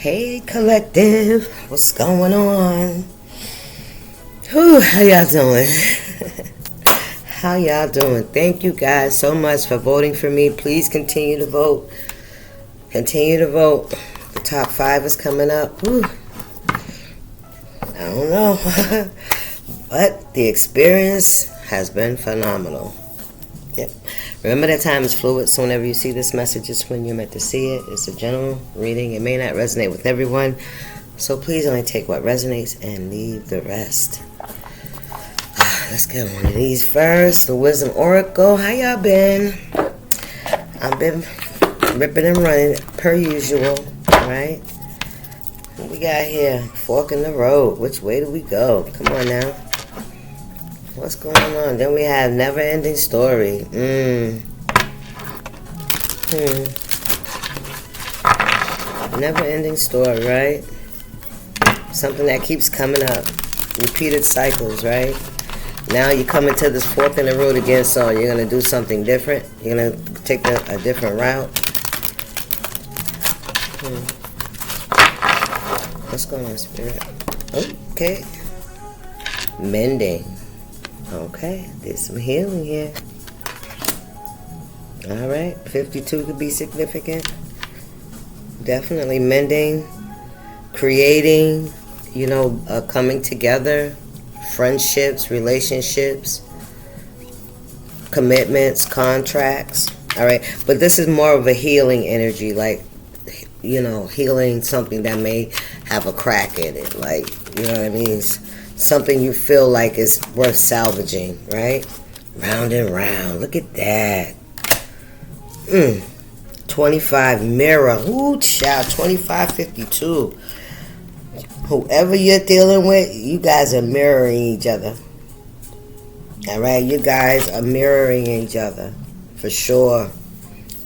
Hey collective, what's going on? Whew, how y'all doing? How y'all doing? Thank you guys so much for voting for me. Please continue to vote. Continue to vote. The top 5 is coming up. Whew. I don't know. But the experience has been phenomenal. Yep. Remember that time is fluid, so whenever you see this message, it's when you're meant to see it. It's a general reading. It may not resonate with everyone, so please only take what resonates and leave the rest. Let's get one of these first. The Wisdom Oracle. How y'all been? I've been ripping and running per usual, right? What we got here? Fork in the road. Which way do we go? Come on now. What's going on? Then we have Never Ending Story. Never Ending Story, right? Something that keeps coming up. Repeated cycles, right? Now you're coming to this fork in the road again, so you're going to do something different. You're going to take a different route. What's going on, Spirit? Okay. Mending. Okay, there's some healing here. Alright, 52 could be significant. Definitely mending, creating, coming together, friendships, relationships, commitments, contracts. Alright, but this is more of a healing energy, like, healing something that may have a crack in it. Like, you know what I mean? Something you feel like is worth salvaging, right? Round and round. Look at that. 25 mirror. Ooh, child. 2552. Whoever you're dealing with, you guys are mirroring each other. All right? You guys are mirroring each other. For sure.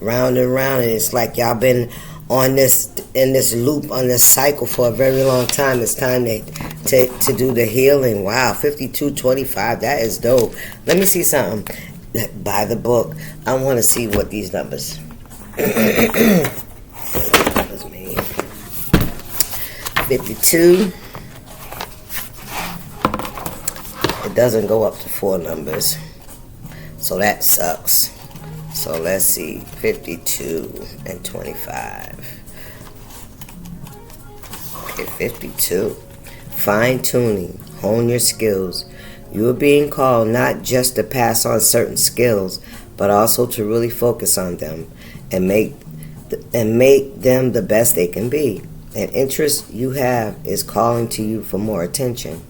Round and round. And it's like y'all been in this loop, on this cycle for a very long time. It's time to do the healing. Wow, 5225, that is dope. Let me see something. Buy the book. I want to see what these numbers. That's me. 52. It doesn't go up to 4 numbers, so that sucks. So let's see, 52 and 25. Okay, 52. Fine-tuning, hone your skills. You are being called not just to pass on certain skills, but also to really focus on them and make them the best they can be. An interest you have is calling to you for more attention.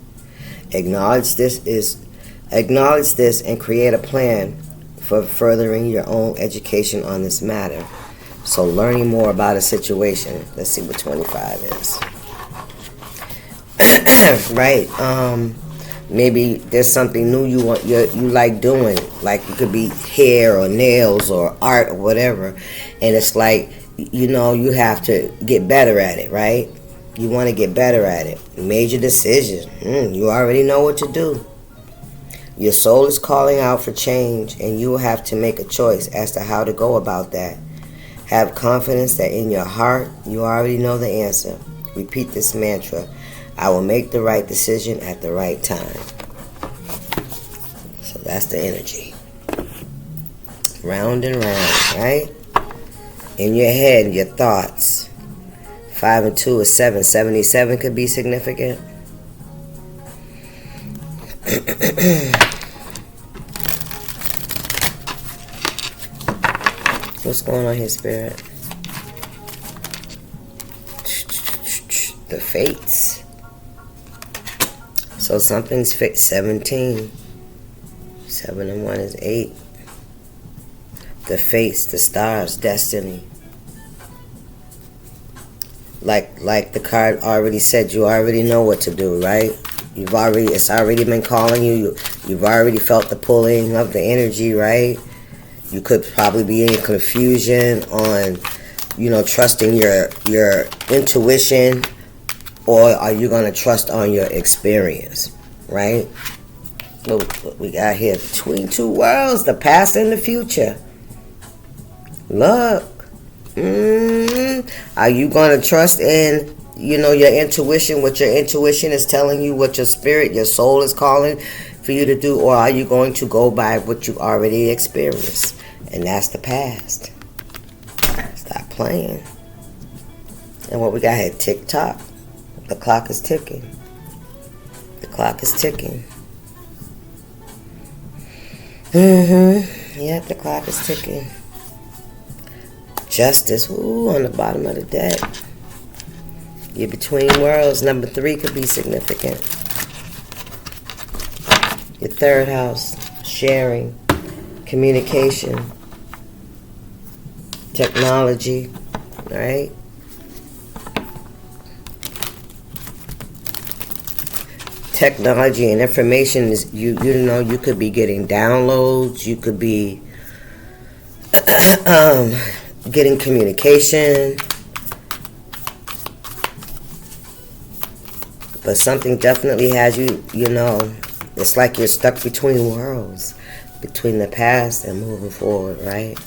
Acknowledge this and create a plan for furthering your own education on this matter. So learning more about a situation. Let's see what 25 is. Right. Maybe there's something new you like doing. Like it could be hair or nails or art or whatever. And it's like, you have to get better at it, right? You want to get better at it. Major decision. You already know what to do. Your soul is calling out for change, and you will have to make a choice as to how to go about that. Have confidence that in your heart, you already know the answer. Repeat this mantra. I will make the right decision at the right time. So that's the energy. Round and round, right? In your head, your thoughts. 5 and 2 is 7. 77 could be significant. What's going on here, Spirit? The fates. So something's fixed. 17. 7 and 1 is 8. The fates, the stars, destiny. Like the card already said, you already know what to do, right? It's already been calling you. You've already felt the pulling of the energy, right? You could probably be in confusion on, trusting your intuition, or are you going to trust on your experience, right? What we got here, between two worlds, the past and the future. Look, Are you going to trust in, your intuition, what your intuition is telling you, what your spirit, your soul is calling for you to do? Or are you going to go by what you already experienced? And that's the past. Stop playing. And what we got here, tick-tock. The clock is ticking. The clock is ticking. Yep, the clock is ticking. Justice, on the bottom of the deck. You're between worlds. Number 3 could be significant. Your 3rd house, sharing, communication, technology, right? Technology and information is, you could be getting downloads, you could be getting communication, but something definitely has you, it's like you're stuck between worlds, between the past and moving forward, right?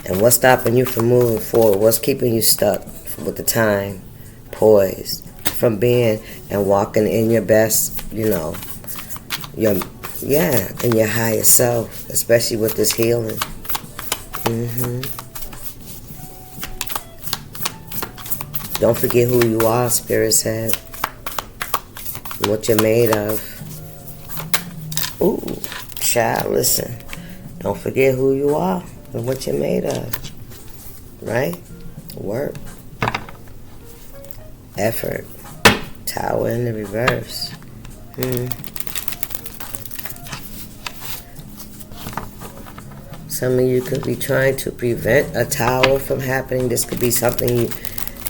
And what's stopping you from moving forward? What's keeping you stuck with the time, poised, from being and walking in your best, in your higher self, especially with this healing. Don't forget who you are, Spirit said. What you're made of. Ooh, child, listen. Don't forget who you are and what you're made of. Right? Work. Effort. Tower in the reverse. Some of you could be trying to prevent a tower from happening. This could be something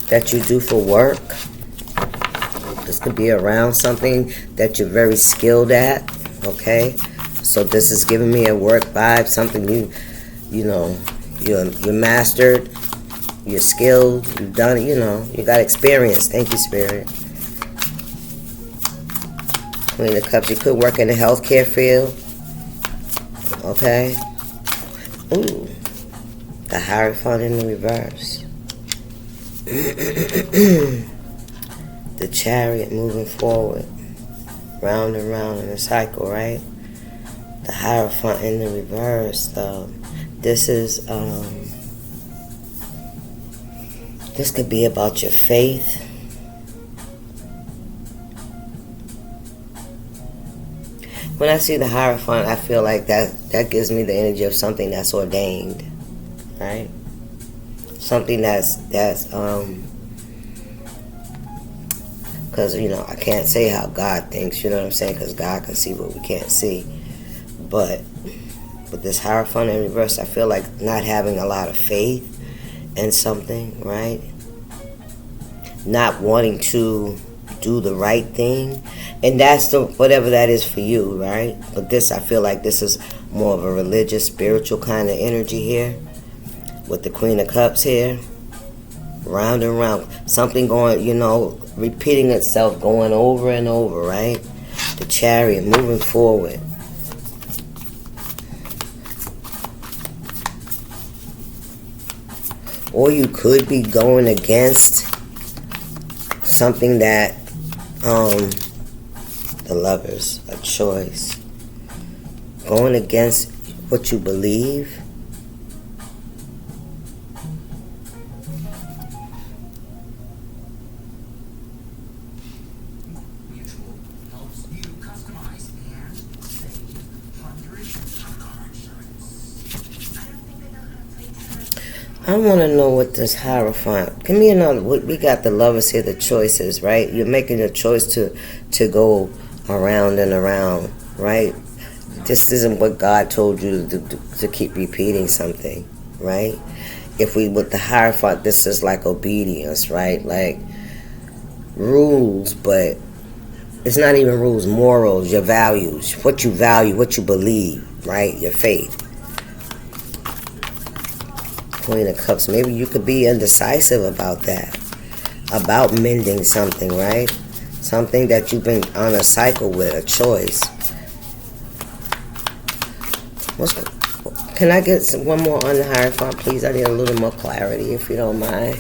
that you do for work. This could be around something that you're very skilled at. Okay? So this is giving me a work vibe, something you're mastered, you're skilled, you've done it, you got experience. Thank you, Spirit. Queen of Cups, you could work in the healthcare field. Okay? Ooh. The Hierophant in the reverse. The Chariot moving forward. Round and round in a cycle, right? The Hierophant in the reverse, though. This is, this could be about your faith. When I see the Hierophant, I feel like that gives me the energy of something that's ordained, right? Something that's because, I can't say how God thinks, you know what I'm saying? Because God can see what we can't see. But with this Hierophant in reverse, I feel like not having a lot of faith in something, right? Not wanting to do the right thing. And that's whatever that is for you, right? But this, I feel like this is more of a religious, spiritual kind of energy here. With the Queen of Cups here. Round and round. Something going, repeating itself, going over and over, right? The Chariot moving forward. Or you could be going against something that, the Lovers, a choice. Going against what you believe. I want to know what this Hierophant. Give me another. We got the Lovers here, the choices, right? You're making a choice to go around and around, right? This isn't what God told you to keep repeating something, right? If we, with the Hierophant, this is like obedience, right? Like rules, but it's not even rules, morals, your values, what you value, what you believe, right? Your faith. Queen of Cups. Maybe you could be indecisive about that. About mending something, right? Something that you've been on a cycle with, a choice. Can I get one more on the Hierophant, please? I need a little more clarity, if you don't mind.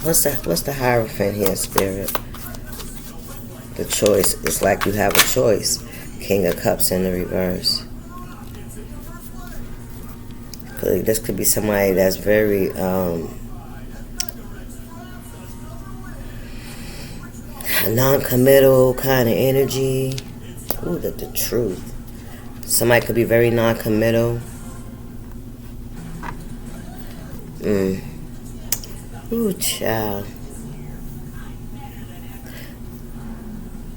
What's the Hierophant here, Spirit? The choice. It's like you have a choice. King of Cups in the reverse. This could be somebody that's very non-committal kind of energy. Ooh, the truth. Somebody could be very non-committal. Ooh, child.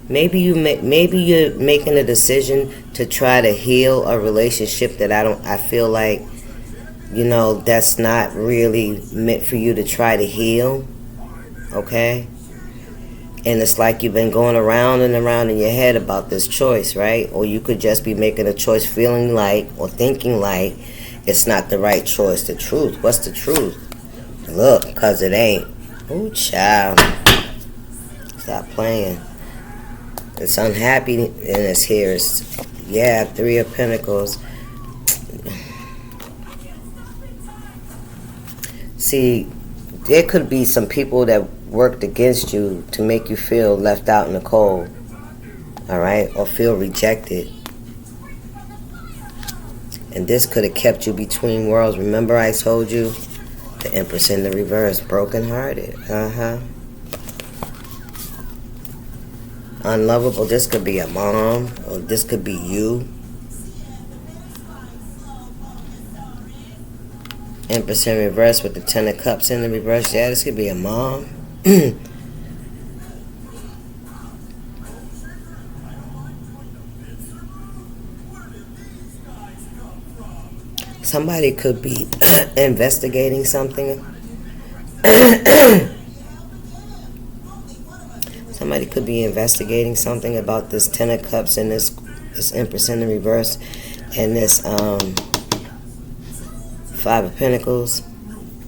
Maybe you're making a decision to try to heal a relationship that I feel like, that's not really meant for you to try to heal. Okay? And it's like you've been going around and around in your head about this choice, right? Or you could just be making a choice feeling like or thinking like it's not the right choice. The truth. What's the truth? Look, because it ain't. Ooh, child. Stop playing. It's unhappy and it's here. Yeah, 3 of Pentacles. See, there could be some people that worked against you to make you feel left out in the cold. Alright? Or feel rejected. And this could have kept you between worlds. Remember I told you? The Empress in the reverse. Brokenhearted. Unlovable. This could be a mom, or this could be you. Empress in reverse with the 10 of Cups in the reverse. Yeah, this could be a mom. Somebody could be investigating something. Somebody could be investigating something about this 10 of Cups and this Empress in the reverse and this 5 of Pentacles,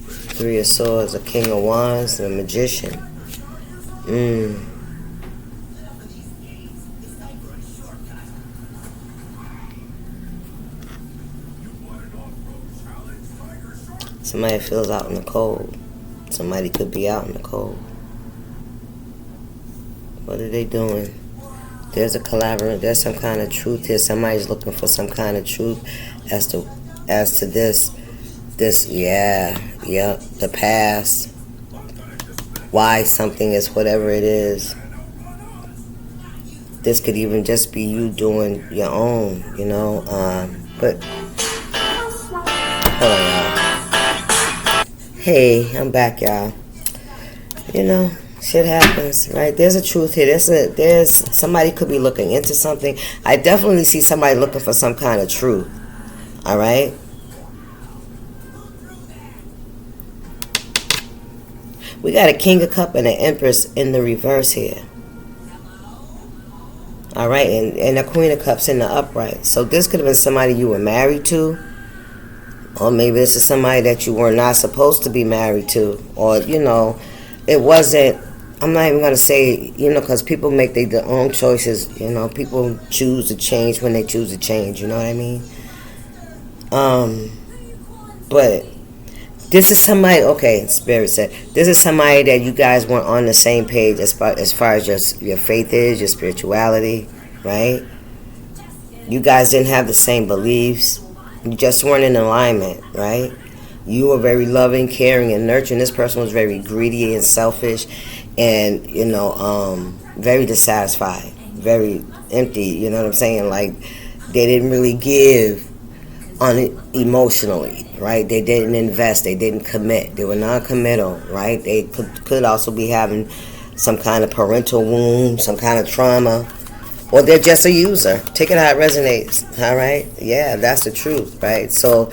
3 of Swords, a King of Wands, and a Magician. Somebody feels out in the cold. Somebody could be out in the cold. What are they doing? There's a collaboration. There's some kind of truth here. Somebody's looking for some kind of truth as to this, the past. Why something is whatever it is. This could even just be you doing your own, but hold on, y'all. Hey, I'm back, y'all. Shit happens, right? There's a truth here. There's somebody could be looking into something. I definitely see somebody looking for some kind of truth. All right? We got a King of Cups and an Empress in the reverse here. All right? And a Queen of Cups in the upright. So this could have been somebody you were married to. Or maybe this is somebody that you were not supposed to be married to. Or, it wasn't. I'm not even going to say, because people make their own choices. People choose to change when they choose to change. You know what I mean? But this is somebody, okay, Spirit said, this is somebody that you guys weren't on the same page as far as your faith is, your spirituality, right? You guys didn't have the same beliefs. You just weren't in alignment, right? You were very loving, caring, and nurturing. This person was very greedy and selfish and, very dissatisfied, very empty, you know what I'm saying? Like, they didn't really give on it emotionally, right? They didn't invest. They didn't commit. They were non-committal, right? They could also be having some kind of parental wound, some kind of trauma, or they're just a user. Take it how it resonates, all right? Yeah, that's the truth, right? So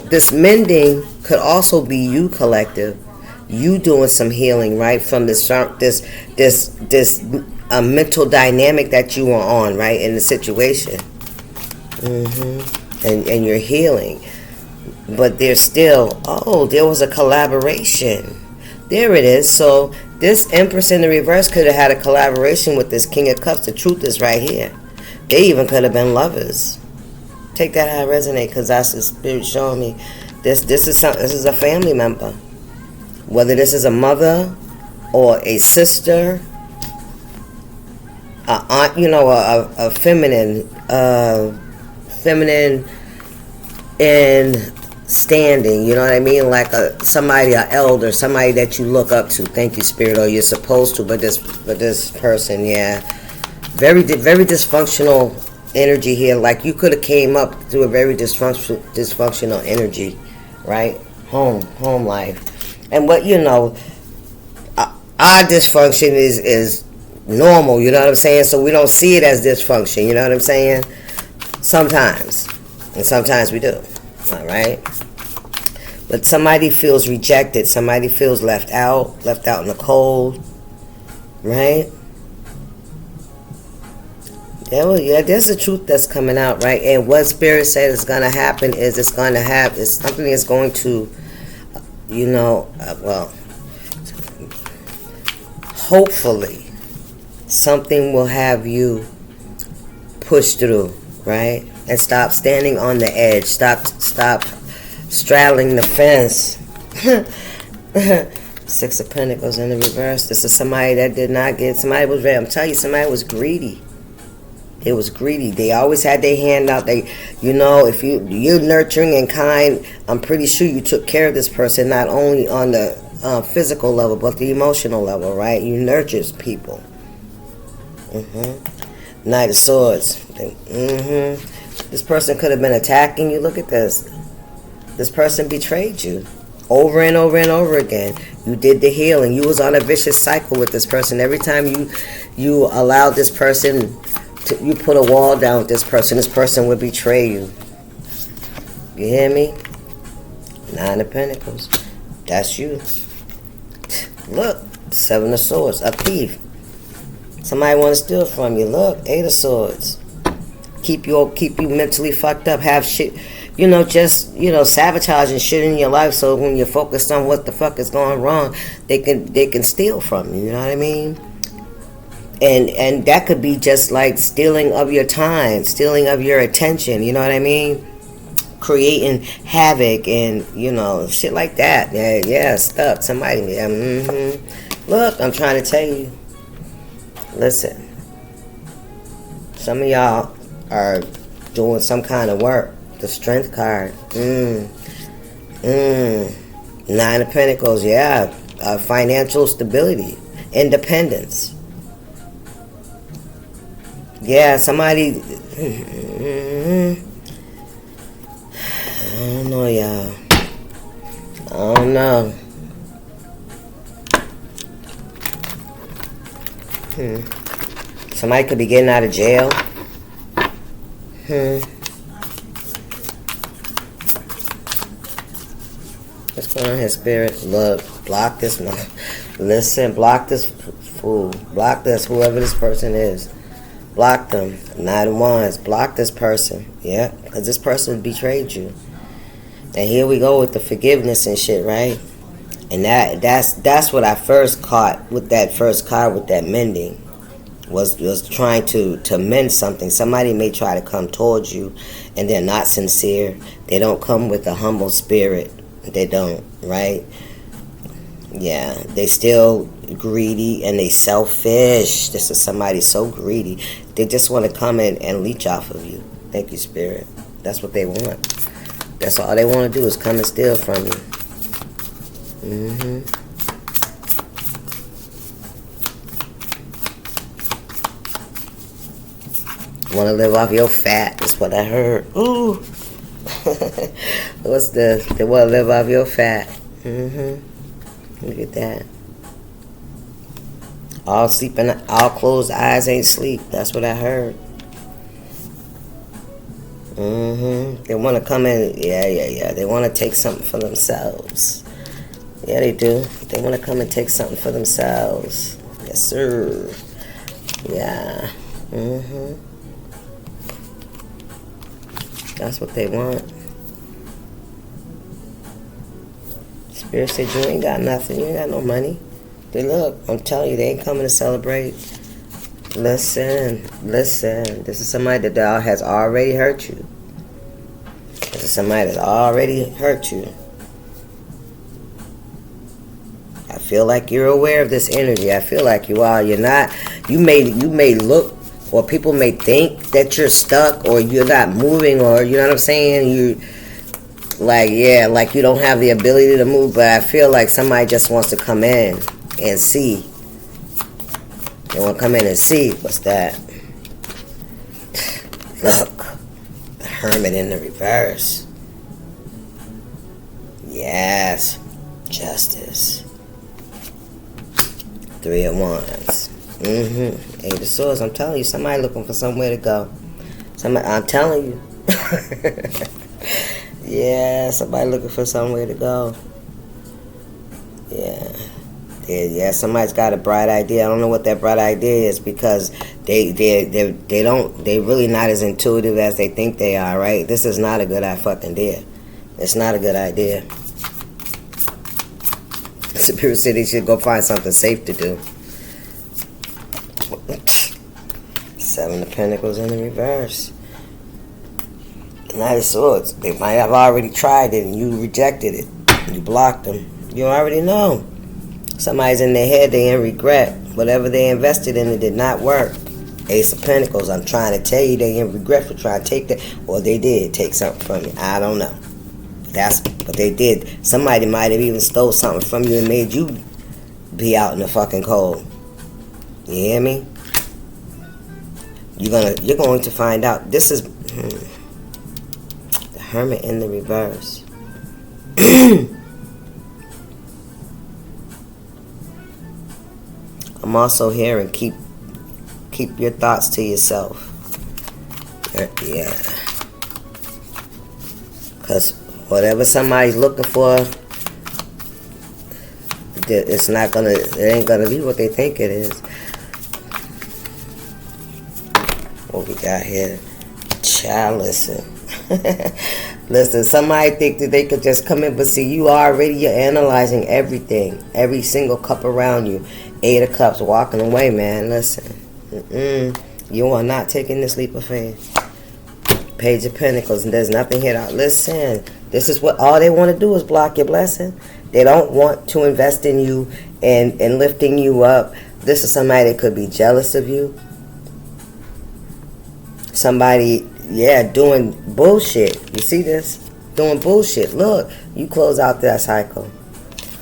this mending could also be you, collective. You doing some healing, right? From this mental dynamic that you were on, right? In the situation. And you're healing. But there's still, there was a collaboration. There it is. So this Empress in the reverse could have had a collaboration with this King of Cups. The truth is right here. They even could have been lovers. Take that how it resonate, because that's the spirit showing me. This is a family member. Whether this is a mother or a sister, a aunt, a feminine in standing, you know what I mean? Like somebody, an elder, somebody that you look up to. Thank you, spirit, or you're supposed to. But this person, yeah, very dysfunctional energy here. Like you could have came up through a very dysfunctional energy, right? Home life. And what our dysfunction is normal, you know what I'm saying? So we don't see it as dysfunction, you know what I'm saying? Sometimes. And sometimes we do. All right? But somebody feels rejected. Somebody feels left out in the cold. Right? Yeah, there's the truth that's coming out, right? And what Spirit said is going to happen is it's something that's going to, hopefully something will have you push through, right? And stop standing on the edge. Stop straddling the fence. Six of Pentacles in the reverse. This is somebody that did not get. Somebody was ready. I'm telling you, somebody was greedy. It was greedy. They always had their hand out. If you're nurturing and kind, I'm pretty sure you took care of this person, not only on the physical level, but the emotional level, right? You nurture people. Knight of Swords. This person could have been attacking you. Look at this. This person betrayed you over and over and over again. You did the healing. You was on a vicious cycle with this person. Every time you allowed this person you put a wall down with this person would betray you. You hear me? Nine of Pentacles. That's you. Look, Seven of Swords, a thief. Somebody want to steal from you. Look, Eight of Swords. Keep you mentally fucked up. Have shit, sabotaging shit in your life. So when you're focused on what the fuck is going wrong, they can steal from you. You know what I mean? And that could be just like stealing of your time, stealing of your attention, you know what I mean? Creating havoc and, shit like that. Yeah, stuck. Somebody, Look, I'm trying to tell you. Listen. Some of y'all are doing some kind of work. The Strength card. Nine of Pentacles, yeah. Financial stability. Independence. Yeah, somebody. I don't know, y'all. I don't know. Somebody could be getting out of jail. What's going on here, Spirit? Look, block this. Listen, block this fool. Block this, whoever this person is. Block them. Nine of Wands. Block this person. Yeah, because this person betrayed you. And here we go with the forgiveness and shit, right? And that's what I first caught with that first card with that mending. Was trying to mend something. Somebody may try to come towards you and they're not sincere. They don't come with a humble spirit. They don't, right? Yeah, they still greedy and they selfish. This is somebody so greedy. They just want to come in and leech off of you. Thank you, Spirit. That's what they want. That's all they want to do is come and steal from you. Want to live off your fat is what I heard. Ooh. What's this? They want to live off your fat. Look at that. All sleeping, all closed eyes ain't sleep. That's what I heard. They want to come in. Yeah. They want to take something for themselves. Yeah, they do. They want to come and take something for themselves. Yes, sir. Yeah. That's what they want. Spirit said you ain't got nothing. You ain't got no money. They look, I'm telling you, they ain't coming to celebrate. Listen. This is somebody that has already hurt you. This is somebody that's already hurt you. I feel like you're aware of this energy. I feel like you are. You're not. You may look, or people may think that you're stuck, or you're not moving, or you know what I'm saying. You like you don't have the ability to move. But I feel like somebody just wants to come in and see. They want to come in and see what's that. Look, the Hermit in the reverse. Yes, justice. 3 of Wands. Eight of Swords. I'm telling you, somebody looking for somewhere to go. I'm telling you. Yeah, somebody looking for somewhere to go. Yeah, somebody's got a bright idea. I don't know what that bright idea is, because they really not as intuitive as they think they are, right? This is not a good idea. It's not a good idea. Spirit City should go find something safe to do. 7 of Pentacles in the reverse. Knight of Swords. They might have already tried it and you rejected it. You blocked them. You already know. Somebody's in their head, they in regret. Whatever they invested in, it did not work. Ace of Pentacles. I'm trying to tell you, they in regret for trying to take that. Or they did take something from you. I don't know. That's what they did. Somebody might have even stole something from you and made you be out in the fucking cold. You hear me? You're going to find out. This is the Hermit in the reverse. I'm also hearing keep your thoughts to yourself. Yeah. Because whatever somebody's looking for, it ain't gonna be what they think it is. What we got here? Child, listen. Listen, somebody think that they could just come in, but see, you're analyzing everything, every single cup around you. 8 of Cups, walking away, man. Listen, you are not taking this leap of faith. Page of Pentacles, and there's nothing here to listen. This is what all they want to do is block your blessing. They don't want to invest in you and lifting you up. This is somebody that could be jealous of you. Somebody, doing bullshit. You see this? Doing bullshit. Look, you close out that cycle.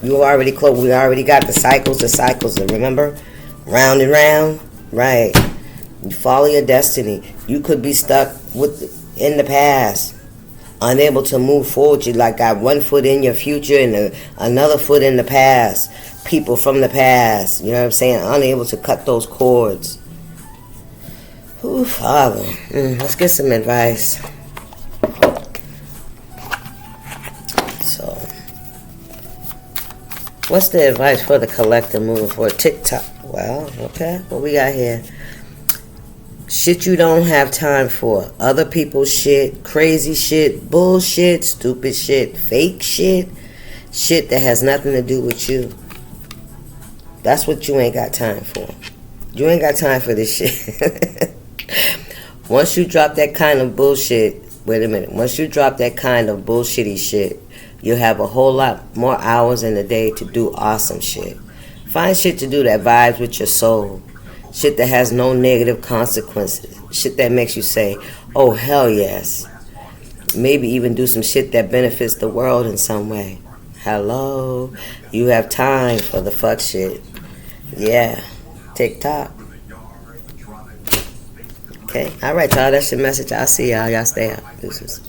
You already closed. We already got the cycles. Remember? Round and round. Right. You follow your destiny. You could be stuck in the past, unable to move forward. You got one foot in your future and another foot in the past. People from the past. You know what I'm saying? Unable to cut those cords. Ooh, Father. Let's get some advice. So, what's the advice for the collective moving forward? TikTok. Well, okay. What we got here? Shit you don't have time for. Other people's shit, crazy shit, bullshit, stupid shit, fake shit, shit that has nothing to do with you. That's what you ain't got time for. You ain't got time for this shit. Once you drop that kind of bullshit, wait a minute. Once you drop that kind of bullshitty shit, you'll have a whole lot more hours in the day to do awesome shit. Find shit to do that vibes with your soul. Shit that has no negative consequences. Shit that makes you say, oh, hell yes. Maybe even do some shit that benefits the world in some way. Hello? You have time for the fuck shit. Yeah. TikTok. Okay. All right, y'all. That's your message. I'll see y'all. Y'all stay out. Deuces.